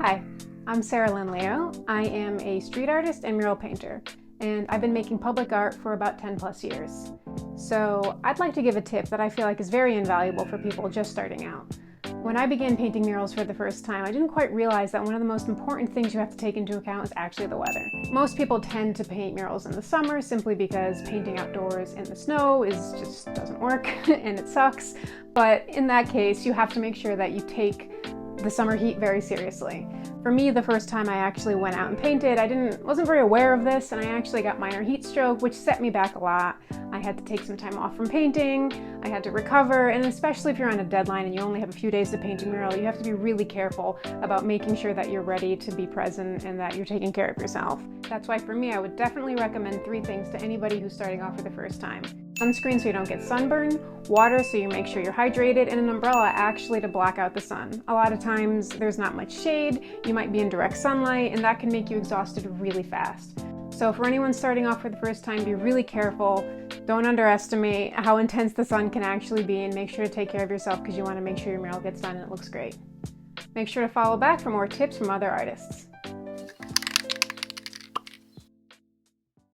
Hi, I'm Sara Lynne. I am a street artist and mural painter, and I've been making public art for about 10 plus years. So I'd like to give a tip that I feel like is very invaluable for people just starting out. When I began painting murals for the first time, I didn't quite realize that one of the most important things you have to take into account is actually the weather. Most people tend to paint murals in the summer simply because painting outdoors in the snow just doesn't work and it sucks. But in that case, you have to make sure that you take the summer heat very seriously. For me, the first time I actually went out and painted, I wasn't very aware of this, and I actually got minor heat stroke, which set me back a lot. I had to take some time off from painting, I had to recover, and especially if you're on a deadline and you only have a few days to paint a mural, you have to be really careful about making sure that you're ready to be present and that you're taking care of yourself. That's why for me, I would definitely recommend 3 things to anybody who's starting off for the first time. Sunscreen so you don't get sunburn, water so you make sure you're hydrated, and an umbrella actually to block out the sun. A lot of times there's not much shade, you might be in direct sunlight, and that can make you exhausted really fast. So for anyone starting off for the first time, be really careful. Don't underestimate how intense the sun can actually be, and make sure to take care of yourself because you want to make sure your mural gets done and it looks great. Make sure to follow back for more tips from other artists.